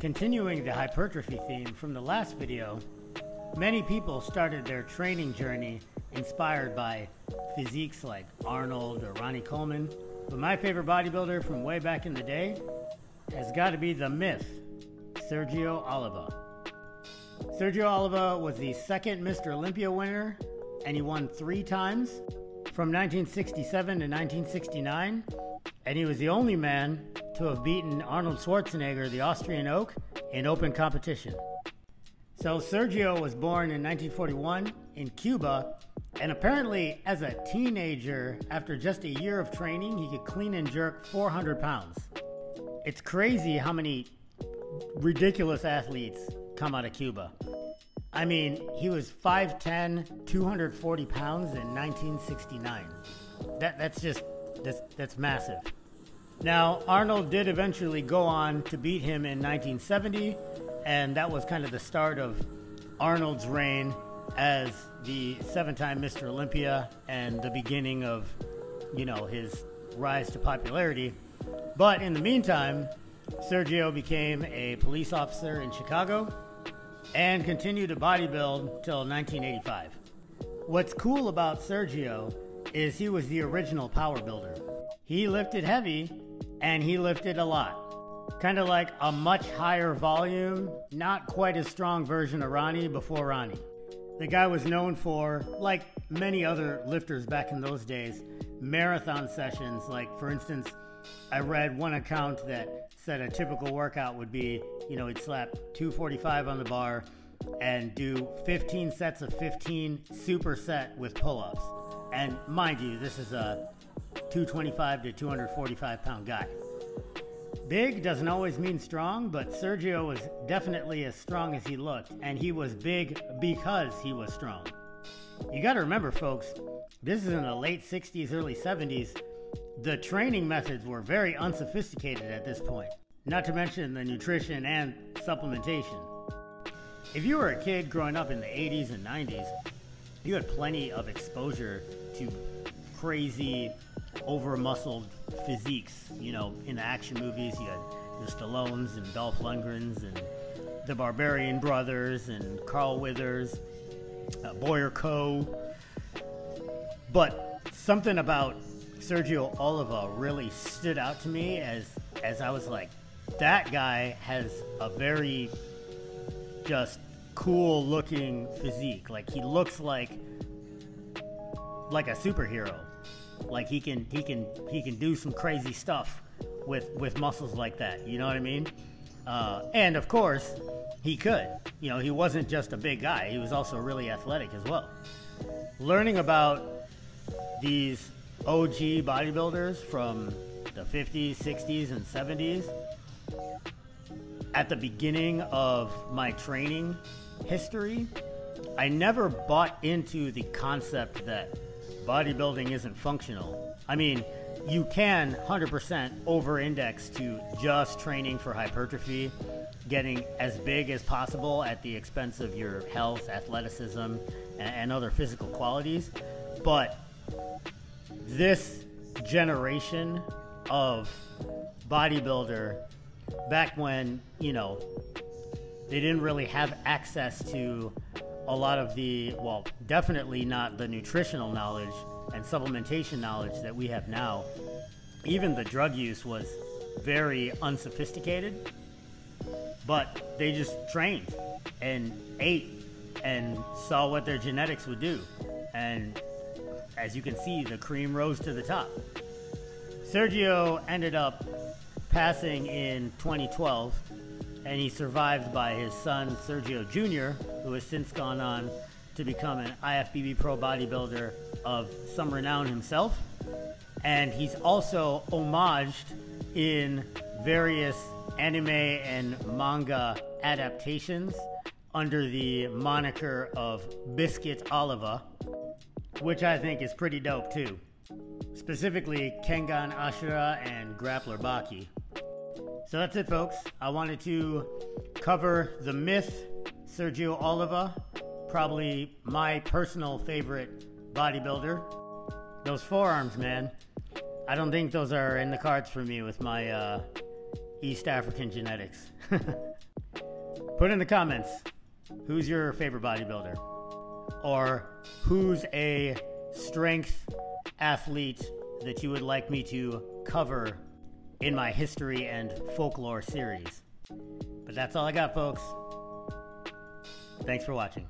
Continuing the hypertrophy theme from the last video, many people started their training journey inspired by physiques like Arnold or Ronnie Coleman, but my favorite bodybuilder from way back in the day has got to be the myth, Sergio Oliva. Sergio Oliva was the second Mr. Olympia winner, and he won 3 times from 1967 to 1969, and he was the only man to have beaten Arnold Schwarzenegger, the Austrian Oak, in open competition. So Sergio was born in 1941 in Cuba, and apparently as a teenager, after just a year of training, he could clean and jerk 400 pounds. It's crazy how many ridiculous athletes come out of Cuba. I mean, he was 5'10", 240 pounds in 1969. That's massive. Now, Arnold did eventually go on to beat him in 1970, and that was kind of the start of Arnold's reign as the 7-time Mr. Olympia and the beginning of, his rise to popularity. But in the meantime, Sergio became a police officer in Chicago and continued to bodybuild till 1985. What's cool about Sergio is he was the original power builder. He lifted heavy and he lifted a lot. Kind of like a much higher volume, not quite as strong version of Ronnie before Ronnie. The guy was known for, like many other lifters back in those days, marathon sessions. Like, for instance, I read one account that said a typical workout would be, he'd slap 245 on the bar and do 15 sets of 15 superset with pull-ups. And mind you, this is a 225 to 245 pound guy. Big doesn't always mean strong, but Sergio was definitely as strong as he looked, and he was big because he was strong. You got to remember, folks, this is in the late 60s, early 70s. The training methods were very unsophisticated at this point, not to mention the nutrition and supplementation. If you were a kid growing up in the 80s and 90s, you had plenty of exposure to crazy, over-muscled physiques. In the action movies, you had the Stallones and Dolph Lundgrens and the Barbarian Brothers and Carl Withers, Boyer Coe. But something about Sergio Oliva really stood out to me as I was like, that guy has a very just cool looking physique. Like, he looks like a superhero. Like, he can do some crazy stuff with muscles like that. You know what I mean? And of course, he could. He wasn't just a big guy. He was also really athletic as well. Learning about these OG bodybuilders from the 50s, 60s, and 70s at the beginning of my training history, I never bought into the concept that bodybuilding isn't functional. I mean, you can 100% over-index to just training for hypertrophy, getting as big as possible at the expense of your health, athleticism, and other physical qualities. But this generation of bodybuilder, back when, they didn't really have access to a lot of the, well, definitely not the nutritional knowledge and supplementation knowledge that we have now. Even the drug use was very unsophisticated, but they just trained and ate and saw what their genetics would do. And as you can see, the cream rose to the top. Sergio ended up passing in 2012, and he's survived by his son, Sergio Jr., who has since gone on to become an IFBB pro bodybuilder of some renown himself. And he's also homaged in various anime and manga adaptations under the moniker of Biscuit Oliva, which I think is pretty dope too. Specifically Kengan Ashura and Grappler Baki. So that's it, folks. I wanted to cover the myth, Sergio Oliva, probably my personal favorite bodybuilder. Those forearms, man. I don't think those are in the cards for me with my East African genetics. Put in the comments, who's your favorite bodybuilder? Or who's a strength athlete that you would like me to cover in my history and folklore series? But that's all I got, folks. Thanks for watching.